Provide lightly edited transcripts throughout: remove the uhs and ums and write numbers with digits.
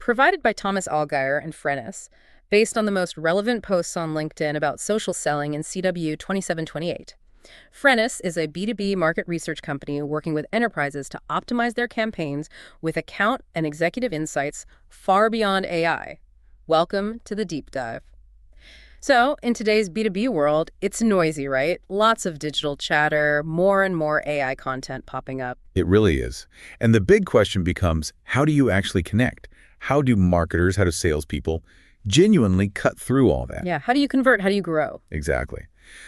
provided by Thomas Allgaier and Frennis, based on the most relevant posts on LinkedIn about social selling in CW 2728. Frennis is a B2B market research company working with enterprises to optimize their campaigns with account and executive insights far beyond AI. Welcome to the deep dive. So, in today's B2B world, it's noisy, right? Lots of digital chatter, more and more AI content popping up. It really is. And the big question becomes, how do you actually connect? How do marketers, how do salespeople genuinely cut through all that? Yeah, how do you convert? How do you grow? Exactly.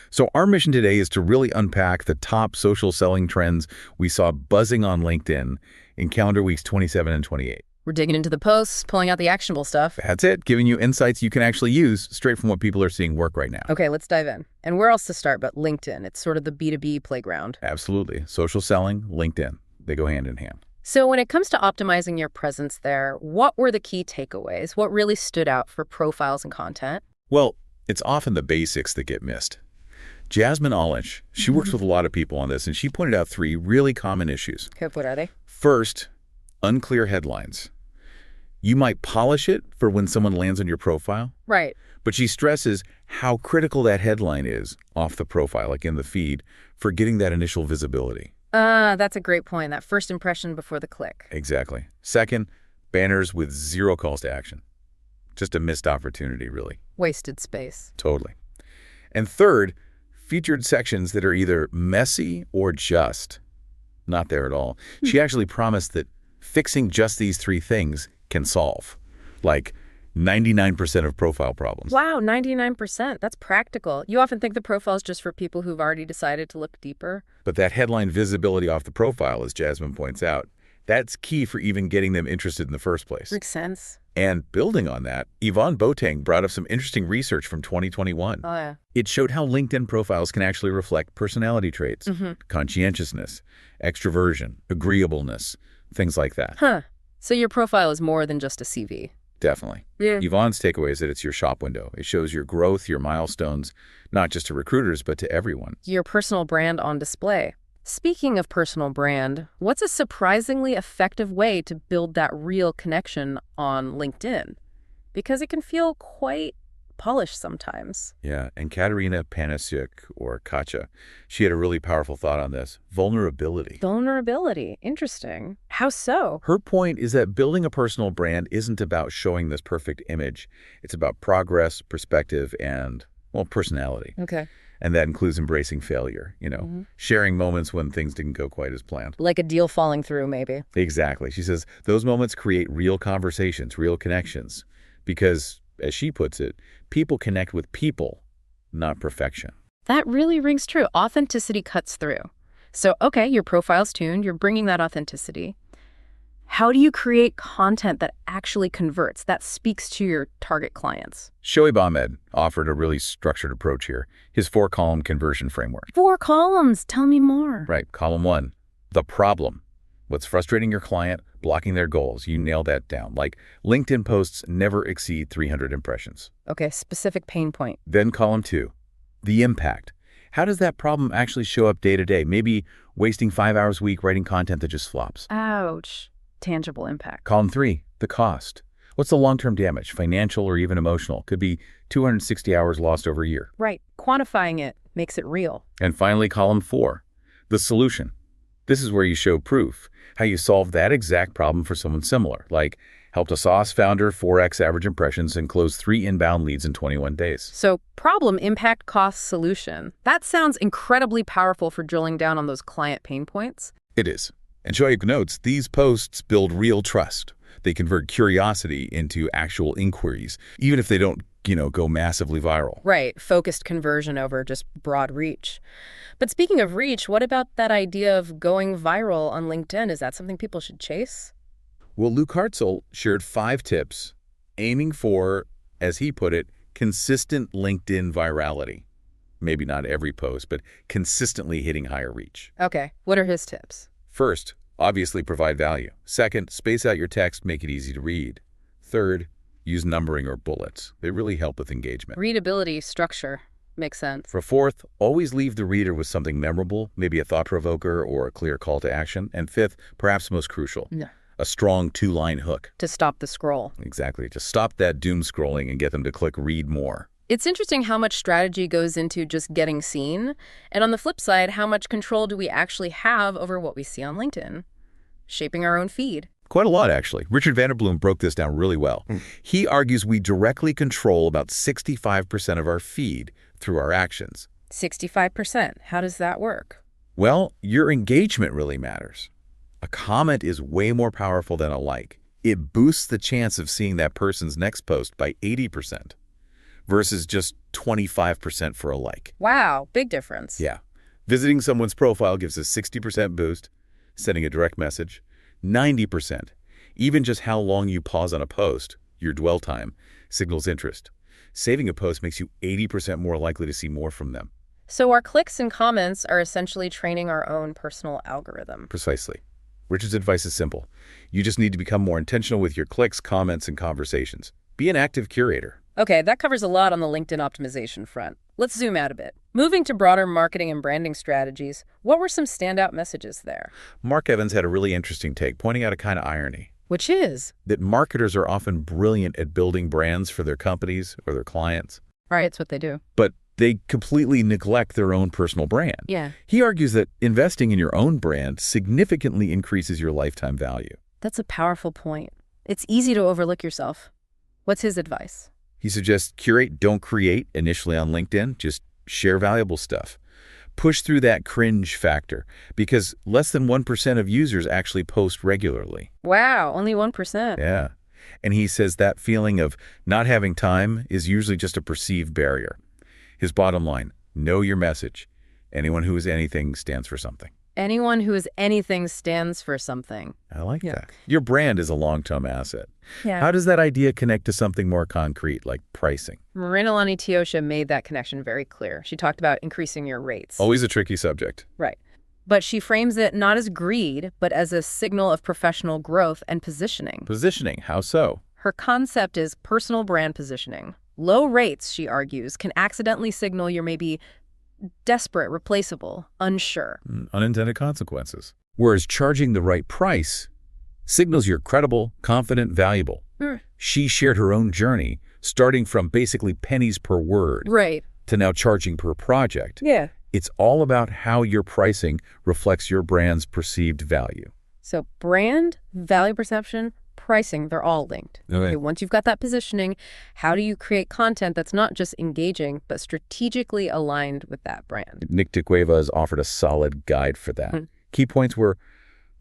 So our mission today is to really unpack the top social selling trends we saw buzzing on LinkedIn in calendar weeks 27 and 28. We're digging into the posts, pulling out the actionable stuff. That's it, giving you insights you can actually use straight from what people are seeing work right now. Okay, let's dive in. And where else to start but LinkedIn? It's sort of the B2B playground. Absolutely. Social selling, LinkedIn, they go hand in hand. So when it comes to optimizing your presence there, what were the key takeaways? What really stood out for profiles and content? Well, it's often the basics that get missed. Jasmine Olish, she works with a lot of people on this, and she pointed out 3 really common issues. Okay, what are they? First, unclear headlines. You might polish it for when someone lands on your profile. Right. But she stresses how critical that headline is off the profile, like in the feed, for getting that initial visibility. That's a great point. That first impression before the click. Exactly. Second, banners with 0 calls to action. Just a missed opportunity, really. Wasted space. Totally. And third, featured sections that are either messy or just not there at all. She actually promised that fixing just these 3 things can solve, like 99% of profile problems. Wow, 99%. That's practical. You often think the profile is just for people who've already decided to look deeper. But that headline visibility off the profile, as Jasmine points out, that's key for even getting them interested in the first place. Makes sense. And building on that, Yvonne Boateng brought up some interesting research from 2021. Oh, yeah. It showed how LinkedIn profiles can actually reflect personality traits, conscientiousness, extroversion, agreeableness, things like that. Huh. So your profile is more than just a CV. Definitely. Yeah. Yvonne's takeaway is that it's your shop window. It shows your growth, your milestones, not just to recruiters, but to everyone. Your personal brand on display. Speaking of personal brand, what's a surprisingly effective way to build that real connection on LinkedIn? Because it can feel quite polished sometimes. Yeah, and Katerina Panasiuk, or Katja, she had a really powerful thought on this. Vulnerability. Vulnerability. Interesting. How so? Her point is that building a personal brand isn't about showing this perfect image. It's about progress, perspective, and, well, personality. Okay. And that includes embracing failure, sharing moments when things didn't go quite as planned. Like a deal falling through, maybe. Exactly. She says those moments create real conversations, real connections. Because, as she puts it, people connect with people, not perfection. That really rings true. Authenticity cuts through. So, okay, your profile's tuned. You're bringing that authenticity. How do you create content that actually converts, that speaks to your target clients? Shoaib Ahmed offered a really structured approach here, his 4-column conversion framework. 4 columns. Tell me more. Right. Column 1, the problem. What's frustrating your client, blocking their goals. You nail that down. Like LinkedIn posts never exceed 300 impressions. Okay, specific pain point. Then column 2, the impact. How does that problem actually show up day to day? Maybe wasting 5 hours a week writing content that just flops. Ouch. Tangible impact. Column 3, the cost. What's the long-term damage, financial or even emotional? Could be 260 hours lost over a year. Right. Quantifying it makes it real. And finally, column 4, the solution. This is where you show proof, how you solved that exact problem for someone similar, like helped a sauce founder 4x average impressions and closed 3 inbound leads in 21 days. So problem, impact, cost, solution. That sounds incredibly powerful for drilling down on those client pain points. It is. And Shoaib notes, these posts build real trust. They convert curiosity into actual inquiries, even if they don't, go massively viral. Right. Focused conversion over just broad reach. But speaking of reach, what about that idea of going viral on LinkedIn? Is that something people should chase? Well, Luke Hartzell shared 5 tips aiming for, as he put it, consistent LinkedIn virality. Maybe not every post, but consistently hitting higher reach. Okay. What are his tips? First, obviously provide value. Second, space out your text, make it easy to read. Third, use numbering or bullets. They really help with engagement. Readability, structure. Makes sense. For fourth, always leave the reader with something memorable, maybe a thought provoker or a clear call to action. And fifth, perhaps most crucial, a strong two-line hook. To stop the scroll. Exactly. To stop that doom scrolling and get them to click read more. It's interesting how much strategy goes into just getting seen. And on the flip side, how much control do we actually have over what we see on LinkedIn? Shaping our own feed. Quite a lot, actually. Richard Vanderbloom broke this down really well. He argues we directly control about 65% of our feed through our actions. 65%. How does that work? Well, your engagement really matters. A comment is way more powerful than a like. It boosts the chance of seeing that person's next post by 80% versus just 25% for a like. Wow, big difference. Yeah. Visiting someone's profile gives a 60% boost, sending a direct message, 90%. Even just how long you pause on a post, your dwell time, signals interest. Saving a post makes you 80% more likely to see more from them. So our clicks and comments are essentially training our own personal algorithm. Precisely. Richard's advice is simple. You just need to become more intentional with your clicks, comments, and conversations. Be an active curator. Okay, that covers a lot on the LinkedIn optimization front. Let's zoom out a bit. Moving to broader marketing and branding strategies, what were some standout messages there? Mark Evans had a really interesting take, pointing out a kind of irony. Which is? That marketers are often brilliant at building brands for their companies or their clients. Right, it's what they do. But they completely neglect their own personal brand. Yeah. He argues that investing in your own brand significantly increases your lifetime value. That's a powerful point. It's easy to overlook yourself. What's his advice? He suggests curate, don't create initially on LinkedIn. Just share valuable stuff. Push through that cringe factor because less than 1% of users actually post regularly. Wow, only 1%. Yeah. And he says that feeling of not having time is usually just a perceived barrier. His bottom line, know your message. Anyone who is anything stands for something. Anyone who is anything stands for something. I like that. Your brand is a long-term asset. Yeah. How does that idea connect to something more concrete, like pricing? Marinalani Teosha made that connection very clear. She talked about increasing your rates. Always a tricky subject. Right. But she frames it not as greed, but as a signal of professional growth and positioning. Positioning, how so? Her concept is personal brand positioning. Low rates, she argues, can accidentally signal you're maybe desperate, replaceable, unsure. Unintended consequences. Whereas charging the right price signals you're credible, confident, valuable. She shared her own journey, starting from basically pennies per word Right. to now charging per project. Yeah. It's all about how your pricing reflects your brand's perceived value. So brand, value perception, pricing, they're all linked. Okay. Once you've got that positioning, how do you create content that's not just engaging, but strategically aligned with that brand? Nick DeCueva has offered a solid guide for that. Key points were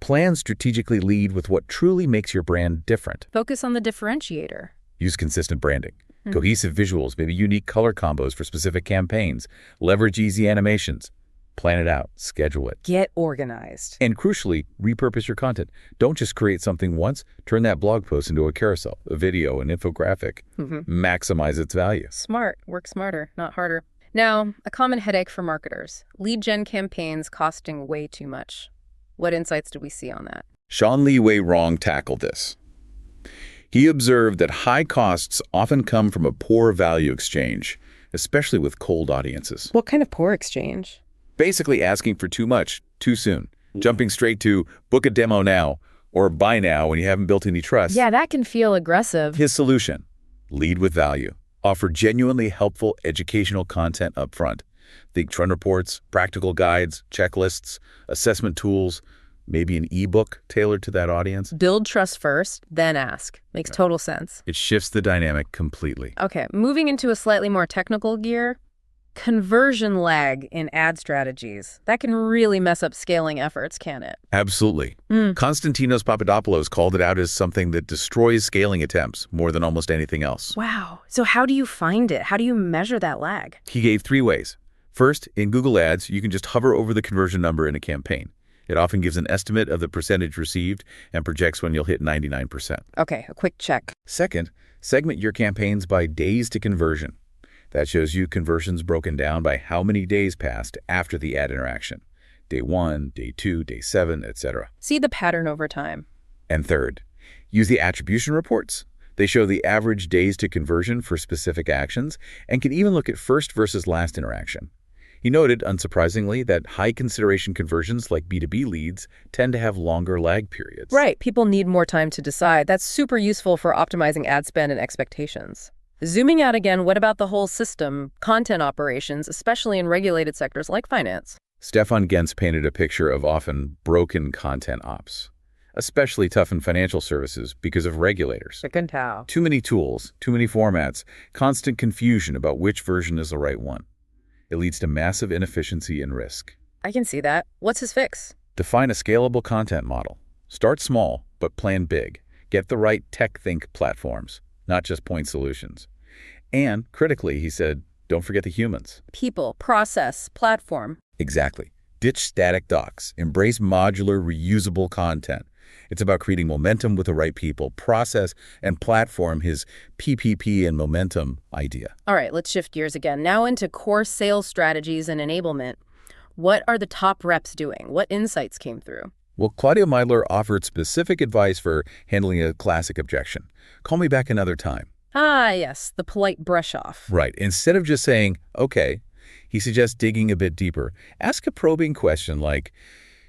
plan strategically lead with what truly makes your brand different. Focus on the differentiator. Use consistent branding. Cohesive visuals, maybe unique color combos for specific campaigns. Leverage easy animations. Plan it out. Schedule it. Get organized. And crucially, repurpose your content. Don't just create something once. Turn that blog post into a carousel, a video, an infographic. Maximize its value. Smart. Work smarter, not harder. Now, a common headache for marketers. Lead gen campaigns costing way too much. What insights do we see on that? Sean Lee Wei Rong tackled this. He observed that high costs often come from a poor value exchange, especially with cold audiences. What kind of poor exchange? Basically asking for too much, too soon. Jumping straight to book a demo now or buy now when you haven't built any trust. Yeah, that can feel aggressive. His solution, lead with value. Offer genuinely helpful educational content up front. Think trend reports, practical guides, checklists, assessment tools, maybe an ebook tailored to that audience. Build trust first, then ask. Makes total sense. It shifts the dynamic completely. Okay, moving into a slightly more technical gear. Conversion lag in ad strategies. That can really mess up scaling efforts, can it? Absolutely. Konstantinos Papadopoulos called it out as something that destroys scaling attempts more than almost anything else. Wow. So how do you find it? How do you measure that lag? He gave 3 ways. First, in Google Ads, you can just hover over the conversion number in a campaign. It often gives an estimate of the percentage received and projects when you'll hit 99%. Okay, a quick check. Second, segment your campaigns by days to conversion. That shows you conversions broken down by how many days passed after the ad interaction. Day 1, day 2, day 7, etc. See the pattern over time. And third, use the attribution reports. They show the average days to conversion for specific actions and can even look at first versus last interaction. He noted, unsurprisingly, that high-consideration conversions like B2B leads tend to have longer lag periods. Right, people need more time to decide. That's super useful for optimizing ad spend and expectations. Zooming out again, what about the whole system, content operations, especially in regulated sectors like finance? Stefan Gens painted a picture of often broken content ops, especially tough in financial services because of regulators. Chicken cow. Too many tools, too many formats, constant confusion about which version is the right one. It leads to massive inefficiency and risk. I can see that. What's his fix? Define a scalable content model. Start small, but plan big. Get the right tech-think platforms, not just point solutions. And, critically, he said, don't forget the humans. People, process, platform. Exactly. Ditch static docs. Embrace modular, reusable content. It's about creating momentum with the right people, process, and platform, his PPP and momentum idea. All right, let's shift gears again. Now into core sales strategies and enablement. What are the top reps doing? What insights came through? Well, Claudia Meidler offered specific advice for handling a classic objection. Call me back another time. Ah, yes, the polite brush off. Right. Instead of just saying, okay, he suggests digging a bit deeper. Ask a probing question like,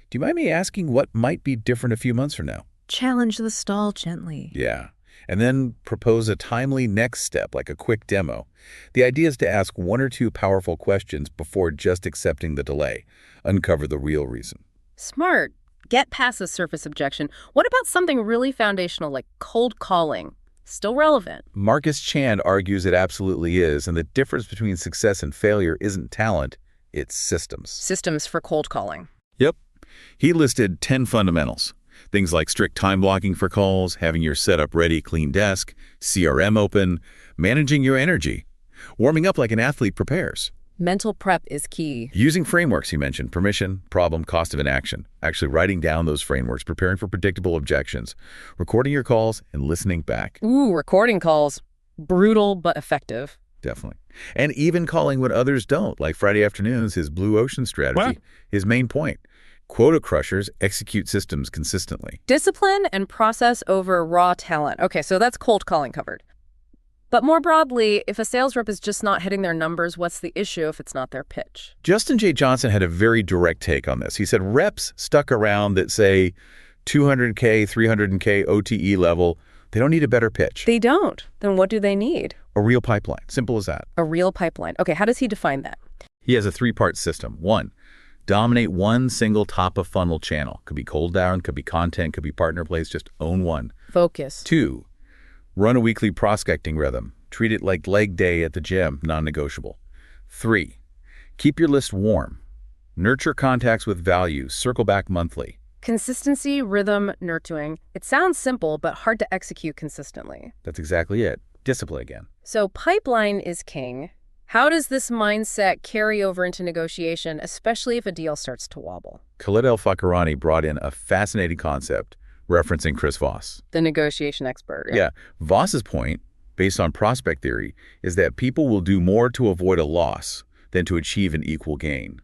do you mind me asking what might be different a few months from now? Challenge the stall gently. Yeah. And then propose a timely next step, like a quick demo. The idea is to ask one or two powerful questions before just accepting the delay. Uncover the real reason. Smart. Get past the surface objection. What about something really foundational like cold calling? Still relevant. Marcus Chan argues it absolutely is, and the difference between success and failure isn't talent, it's systems. Systems for cold calling. Yep. He listed 10 fundamentals. Things like strict time blocking for calls, having your setup ready, clean desk, CRM open, managing your energy, warming up like an athlete prepares. Mental prep is key. Using frameworks, he mentioned, permission, problem, cost of inaction. Actually writing down those frameworks, preparing for predictable objections, recording your calls, and listening back. Ooh, recording calls. Brutal but effective. Definitely. And even calling when others don't, like Friday afternoons, his blue ocean strategy, What? His main point. Quota crushers execute systems consistently. Discipline and process over raw talent. Okay, so that's cold calling covered. But more broadly, if a sales rep is just not hitting their numbers, what's the issue if it's not their pitch? Justin J. Johnson had a very direct take on this. He said reps stuck around that say 200K, 300K OTE level, they don't need a better pitch. They don't. Then what do they need? A real pipeline. Simple as that. A real pipeline. Okay, how does he define that? He has a three-part system. One, dominate one single top-of-funnel channel. Could be cold down, could be content, could be partner plays. Just own one. Focus. Two, run a weekly prospecting rhythm. Treat it like leg day at the gym, non-negotiable. Three, keep your list warm. Nurture contacts with value. Circle back monthly. Consistency, rhythm, nurturing. It sounds simple, but hard to execute consistently. That's exactly it. Discipline again. So pipeline is king. How does this mindset carry over into negotiation, especially if a deal starts to wobble? Khaled El-Fakirani brought in a fascinating concept, referencing Chris Voss. The negotiation expert. Yeah. Voss's point, based on prospect theory, is that people will do more to avoid a loss than to achieve an equal gain.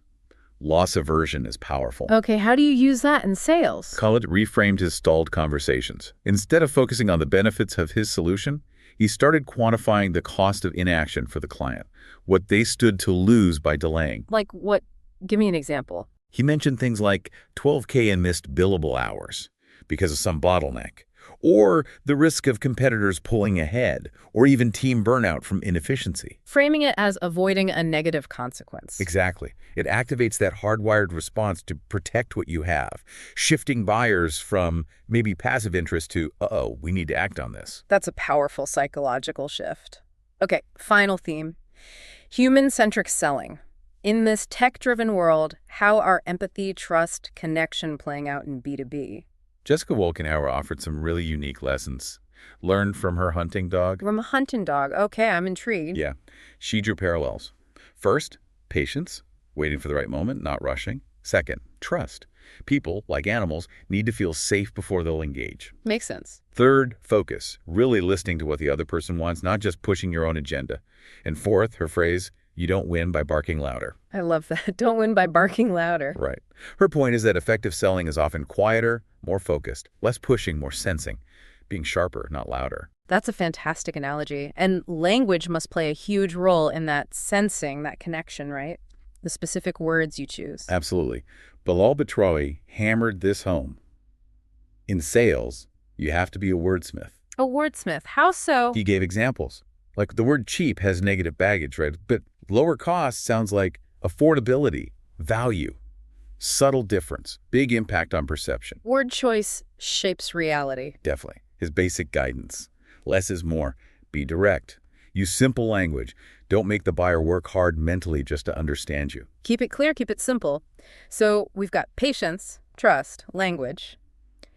Loss aversion is powerful. Okay, how do you use that in sales? Khaled reframed his stalled conversations. Instead of focusing on the benefits of his solution, he started quantifying the cost of inaction for the client, what they stood to lose by delaying. Like what? Give me an example. He mentioned things like 12K in missed billable hours because of some bottleneck, or the risk of competitors pulling ahead, or even team burnout from inefficiency. Framing it as avoiding a negative consequence. Exactly. It activates that hardwired response to protect what you have, shifting buyers from maybe passive interest to, uh-oh, we need to act on this. That's a powerful psychological shift. Okay, final theme. Human-centric selling. In this tech-driven world, how are empathy, trust, connection playing out in B2B? Jessica Wolkenhauer offered some really unique lessons. Learned from her hunting dog. From a hunting dog. Okay, I'm intrigued. Yeah. She drew parallels. First, patience, waiting for the right moment, not rushing. Second, trust. People, like animals, need to feel safe before they'll engage. Makes sense. Third, focus, really listening to what the other person wants, not just pushing your own agenda. And fourth, her phrase, you don't win by barking louder. I love that. Don't win by barking louder. Right. Her point is that effective selling is often quieter, more focused, less pushing, more sensing, being sharper, not louder. That's a fantastic analogy. And language must play a huge role in that sensing, that connection, right? the specific words you choose. Absolutely. Bilal Batrawi hammered this home. In sales, you have to be a wordsmith. A wordsmith. How so? He gave examples. Like the word cheap has negative baggage, right? But lower cost sounds like affordability, value, subtle difference, big impact on perception. Word choice shapes reality. Definitely. His basic guidance. Less is more. Be direct. Use simple language. Don't make the buyer work hard mentally just to understand you. Keep it clear, keep it simple. So we've got patience, trust, language.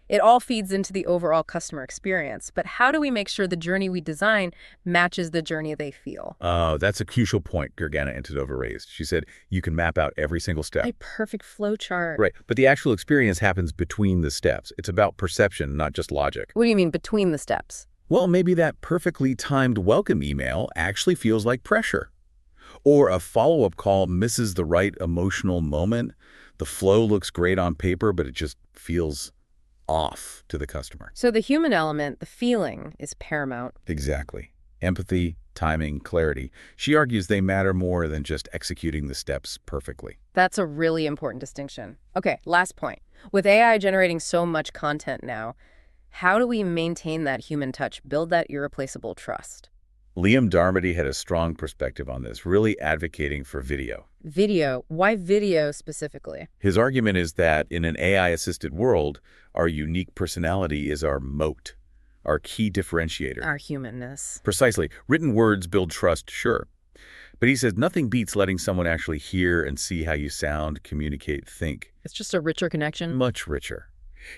It all feeds into the overall customer experience. But how do we make sure the journey we design matches the journey they feel? Oh, that's a crucial point Gergana Antidova raised. She said you can map out every single step. A perfect flow chart. Right, but the actual experience happens between the steps. It's about perception, not just logic. What do you mean between the steps? Well, maybe that perfectly timed welcome email actually feels like pressure. Or a follow-up call misses the right emotional moment. The flow looks great on paper, but it just feels off to the customer. So the human element, the feeling, is paramount. Exactly. Empathy, timing, clarity. She argues they matter more than just executing the steps perfectly. That's a really important distinction. Okay, last point. With AI generating so much content now, how do we maintain that human touch, build that irreplaceable trust? Liam Darmody had a strong perspective on this, really advocating for video. Video. Why video specifically? His argument is that in an AI-assisted world, our unique personality is our moat, our key differentiator. Our humanness. Precisely. Written words build trust, sure. But he says nothing beats letting someone actually hear and see how you sound, communicate, think. It's just a richer connection. Much richer.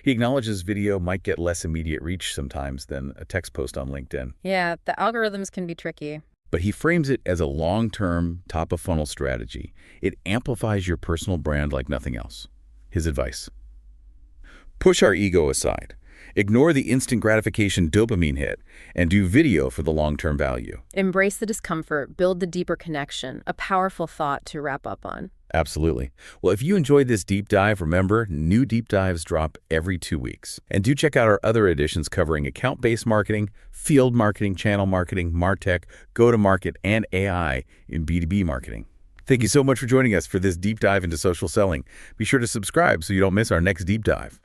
He acknowledges video might get less immediate reach sometimes than a text post on LinkedIn. Yeah, the algorithms can be tricky. But he frames it as a long-term, top-of-funnel strategy. It amplifies your personal brand like nothing else. His advice: push our ego aside. Ignore the instant gratification dopamine hit and do video for the long-term value. Embrace the discomfort, build the deeper connection. A powerful thought to wrap up on. Absolutely. Well, if you enjoyed this deep dive, remember, new deep dives drop every 2 weeks. And do check out our other editions covering account-based marketing, field marketing, channel marketing, MarTech, go-to-market, and AI in B2B marketing. Thank you so much for joining us for this deep dive into social selling. Be sure to subscribe so you don't miss our next deep dive.